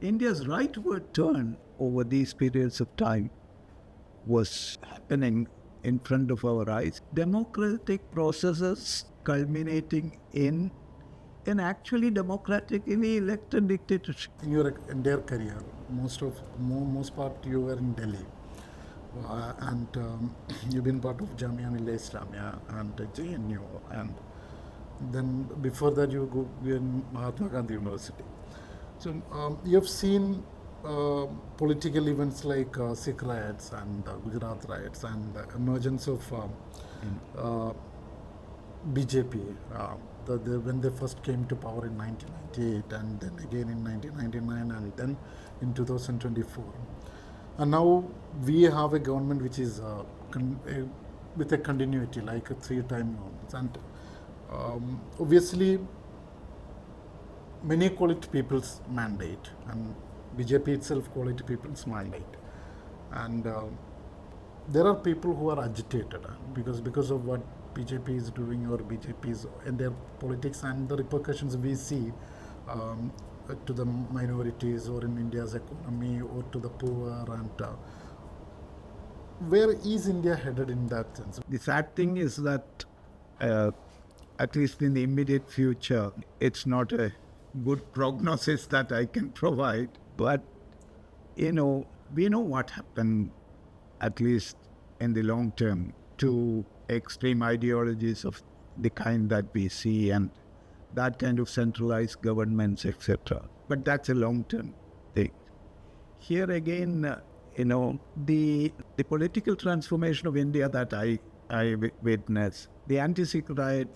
India's rightward turn over these periods of time was happening in front of our eyes. Democratic processes culminating in actually democratically elected dictatorship. In your entire career, most part you were in Delhi, and you've been part of Jamia Millia Islamia and JNU, and then before that you were in Mahatma Gandhi University. So you have seen political events like Sikh riots and Gujarat riots and the emergence of BJP when they first came to power in 1998 and then again in 1999 and then in 2024. And now we have a government which is with a continuity, like a 3-time government. And obviously many call it people's mandate, and BJP itself call it people's mandate. And there are people who are agitated because of what BJP is doing or BJP's in their politics and the repercussions we see to the minorities or in India's economy or to the poor. And where is India headed in that sense? The sad thing is that at least in the immediate future, it's not a good prognosis that I can provide. But, we know what happened, at least in the long term, to extreme ideologies of the kind that we see and that kind of centralized governments, etc. But that's a long-term thing. Here again, the political transformation of India that I witnessed, the anti-Sikh riot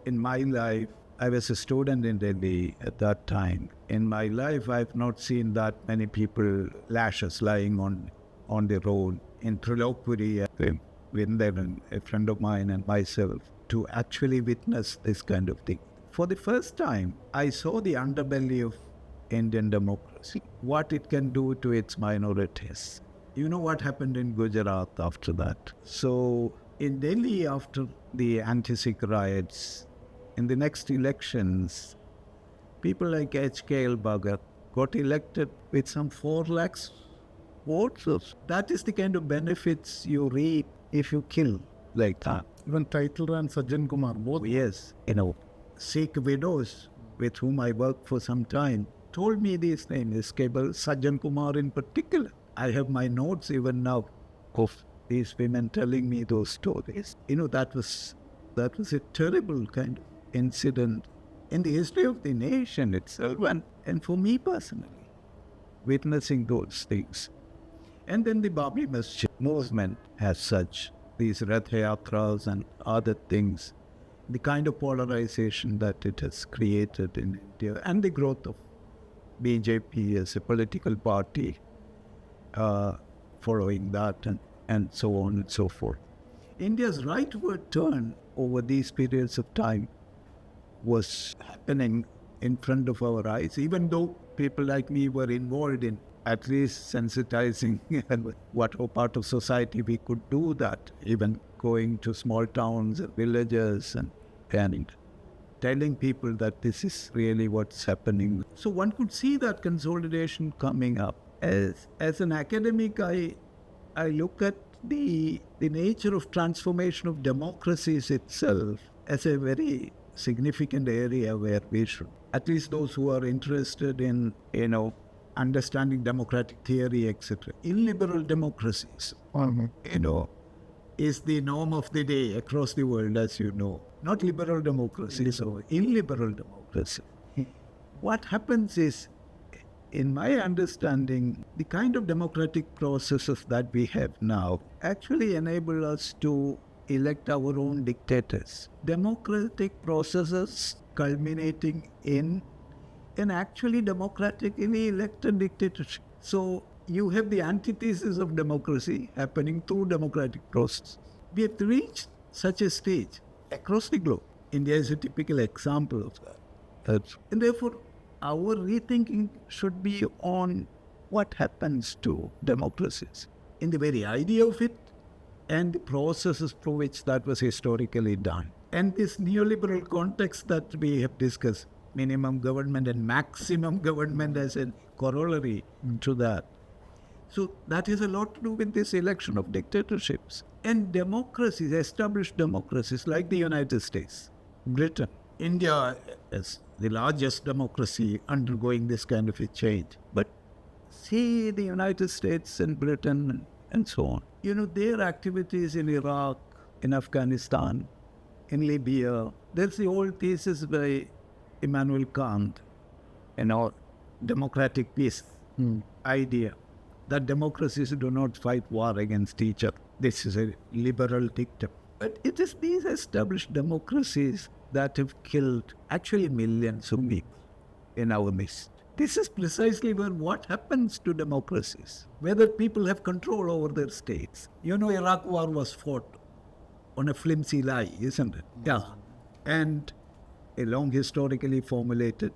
in my life, I was a student in Delhi at that time. In my life, I've not seen that many people, lashes lying on the road. In Trilokpuri, Vindan, a friend of mine and myself, to actually witness this kind of thing. For the first time, I saw the underbelly of Indian democracy, what it can do to its minorities. You know what happened in Gujarat after that. So in Delhi, after the anti-Sikh riots, in the next elections, people like H.K. Bhagat got elected with some 4 lakhs votes. That is the kind of benefits you reap if you kill like that. Even Titler and Sajjan Kumar, both. Yes, Sikh widows with whom I worked for some time told me these names, Sajjan Kumar in particular. I have my notes even now of these women telling me those stories. That was a terrible kind of incident in the history of the nation itself, and for me personally, witnessing those things. And then the Babri Masjid movement as such, these Rath Yatras and other things, the kind of polarization that it has created in India, and the growth of BJP as a political party following that, and so on and so forth. India's rightward turn over these periods of time was happening in front of our eyes, even though people like me were involved in at least sensitizing what part of society we could do that, even going to small towns and villages and telling people that this is really what's happening. So one could see that consolidation coming up. As an academic, I look at the nature of transformation of democracies itself as a very significant area where we should, at least those who are interested in, understanding democratic theory, etc. Illiberal democracies, is the norm of the day across the world, as you know. Not liberal democracies or illiberal democracy. What happens is, in my understanding, the kind of democratic processes that we have now actually enable us to elect our own dictators. Democratic processes culminating in actually democratically elected dictatorship. So you have the antithesis of democracy happening through democratic process. We have reached such a stage across the globe. India is a typical example of that. And therefore, our rethinking should be on what happens to democracies in the very idea of it and the processes through which that was historically done. And this neoliberal context that we have discussed, minimum government and maximum government as a corollary to that. So that has a lot to do with this election of dictatorships. And democracies, established democracies like the United States, Britain, India is the largest democracy undergoing this kind of a change. But see the United States and Britain and so on. Their activities in Iraq, in Afghanistan, in Libya, there's the old thesis by Immanuel Kant, democratic peace idea, that democracies do not fight war against each other. This is a liberal dictum. But it is these established democracies that have killed actually millions of people in our midst. This is precisely what happens to democracies, whether people have control over their states. Iraq war was fought on a flimsy lie, isn't it? Yeah. And a long historically formulated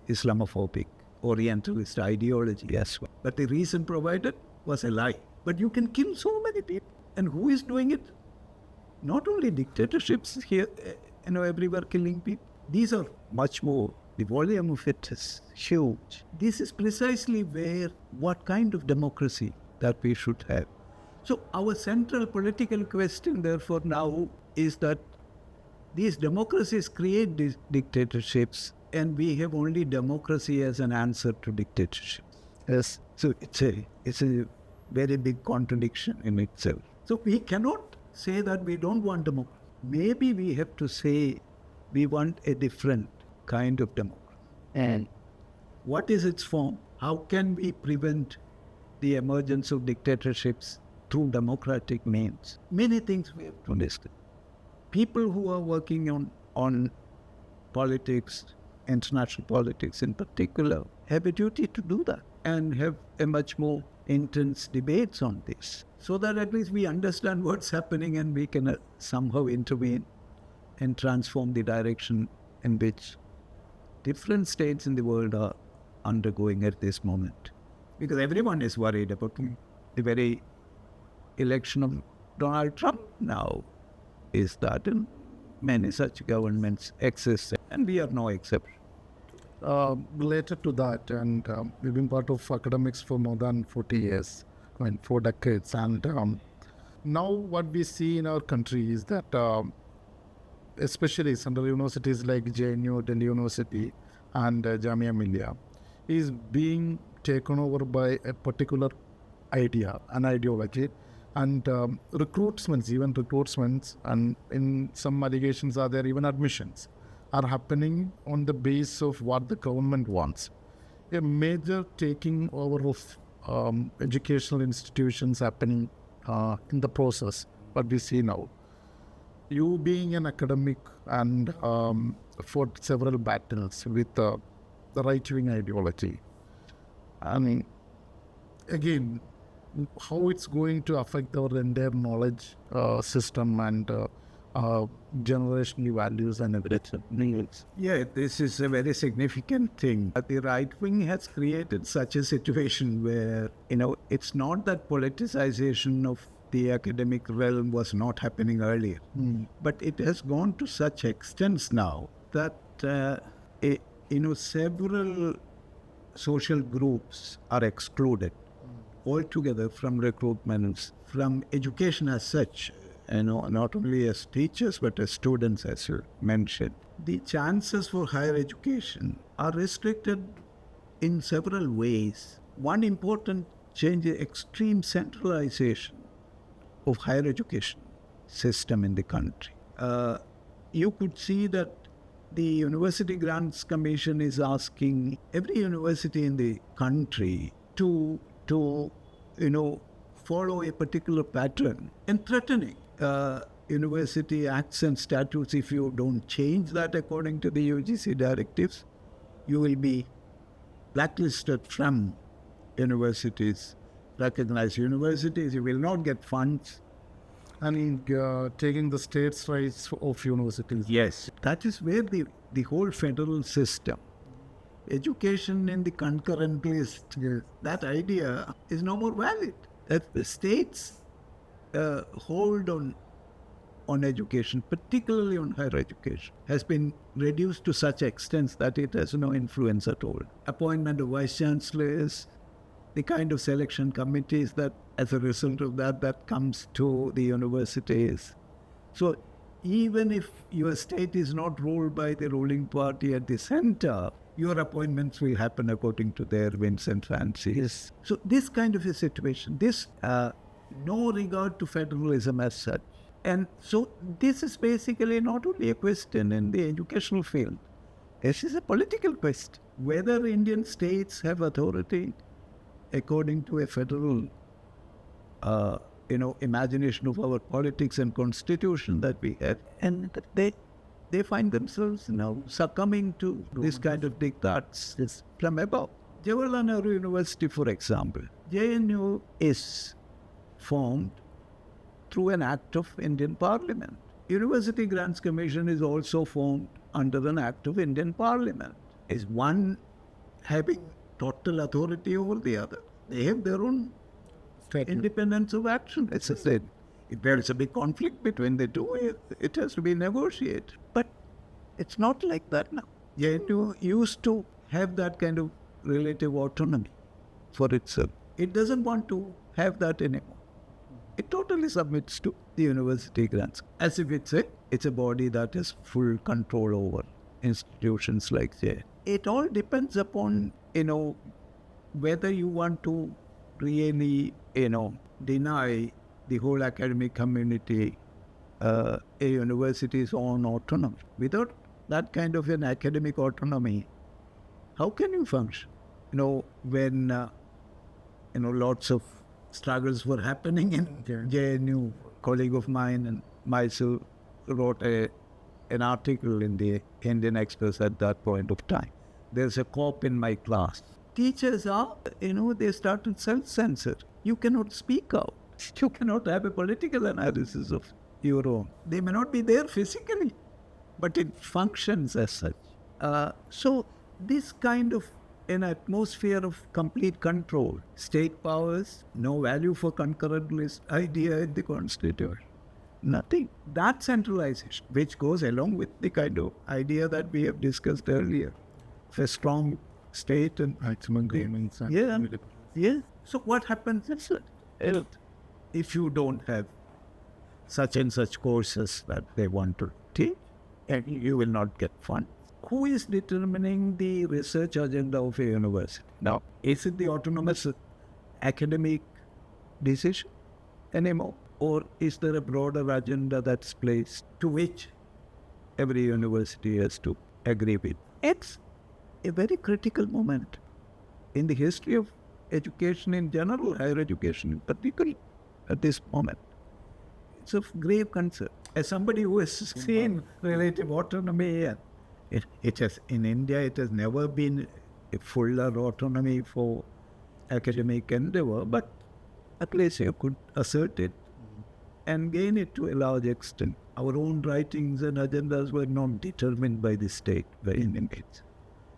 Islamophobic Orientalist ideology as well. But the reason provided was a lie. But you can kill so many people. And who is doing it? Not only dictatorships here, everywhere killing people. These are much more. The volume of it is huge. This is precisely what kind of democracy that we should have. So our central political question, therefore, now is that these democracies create these dictatorships, and we have only democracy as an answer to dictatorship. Yes. So it's a very big contradiction in itself. So we cannot say that we don't want democracy. Maybe we have to say we want a different kind of democracy. And what is its form? How can we prevent the emergence of dictatorships through democratic means? Many things we have to discuss. People who are working on politics, international politics in particular, have a duty to do that and have a much more intense debates on this, so that at least we understand what's happening and we can somehow intervene and transform the direction in which different states in the world are undergoing at this moment. Because everyone is worried about the very election of Donald Trump now is that many such governments exist, and we are no exception. Related to that, and we've been part of academics for more than 40 years, 4 decades, and now what we see in our country is that especially central universities like JNU, Delhi University, and Jamia Millia is being taken over by a particular idea, an ideology, and recruitments, and in some allegations are there even admissions are happening on the base of what the government wants. A major taking over of educational institutions happening in the process, what we see now. You being an academic and fought several battles with the right-wing ideology. I mean, again, how it's going to affect our entire knowledge system and generational values and everything. Yeah, this is a very significant thing. The right wing has created such a situation where, it's not that politicization of the academic realm was not happening earlier, but it has gone to such extents now that, several social groups are excluded altogether from recruitments, from education as such. Not only as teachers, but as students, as you mentioned. The chances for higher education are restricted in several ways. One important change is extreme centralization of higher education system in the country. You could see that the University Grants Commission is asking every university in the country to follow a particular pattern and threatening university acts and statutes. If you don't change that according to the UGC directives, you will be blacklisted from universities, recognized universities. You will not get funds. And taking the state's rights of universities. Yes, that is where the whole federal system, education in the concurrent list, that idea is no more valid. That the states hold on on education, particularly on higher education, has been reduced to such extent that it has no influence at all. Appointment of vice chancellors, the kind of selection committees that, as a result of that comes to the universities. So even if your state is not ruled by the ruling party at the center, your appointments will happen according to their whims and fancies. So this kind of a situation, this no regard to federalism as such. And so this is basically not only a question in the educational field, this is a political question. Whether Indian states have authority according to a federal imagination of our politics and constitution that we have. And they find themselves now succumbing to this kind of diktats from above. Jawaharlal Nehru University, for example, JNU is formed through an act of Indian Parliament. University Grants Commission is also formed under an act of Indian Parliament. Is one having total authority over the other? They have their own independence of action. As I said, if there is a big conflict between the two, it has to be negotiated. But it's not like that now. JNU used to have that kind of relative autonomy for itself. It doesn't want to have that anymore. It totally submits to the university grants, as if it's a body that has full control over institutions like JNU. It all depends upon, whether you want to really, deny the whole academic community a university's own autonomy. Without that kind of an academic autonomy, how can you function? When lots of struggles were happening in JNU, a colleague of mine and myself wrote an article in the Indian Express at that point of time. There's a cop in my class. Teachers they started self-censor. You cannot speak out. You cannot have a political analysis of your own. They may not be there physically, but it functions as such. So this kind of an atmosphere of complete control, state powers, no value for concurrent list idea in the constitution. Nothing. That centralization, which goes along with the kind of idea that we have discussed earlier, of a strong state and maximum governments. Yeah. So what happens is that if you don't have such and such courses that they want to teach, and you will not get funds. Who is determining the research agenda of a university? Now, is it the autonomous academic decision anymore? Or is there a broader agenda that's placed to which every university has to agree with? It's a very critical moment in the history of education in general, higher education in particular, at this moment. It's of grave concern. As somebody who has seen relative autonomy, and it has, in India, it has never been a fuller autonomy for academic endeavor, but at least you could assert it and gain it to a large extent. Our own writings and agendas were not determined by the state, by any means.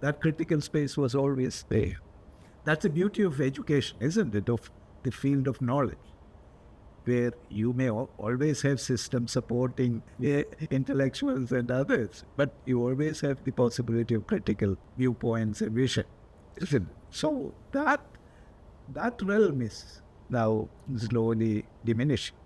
That critical space was always there. That's the beauty of education, isn't it, of the field of knowledge, where you may always have systems supporting intellectuals and others, but you always have the possibility of critical viewpoints and vision. So that realm is now slowly diminishing.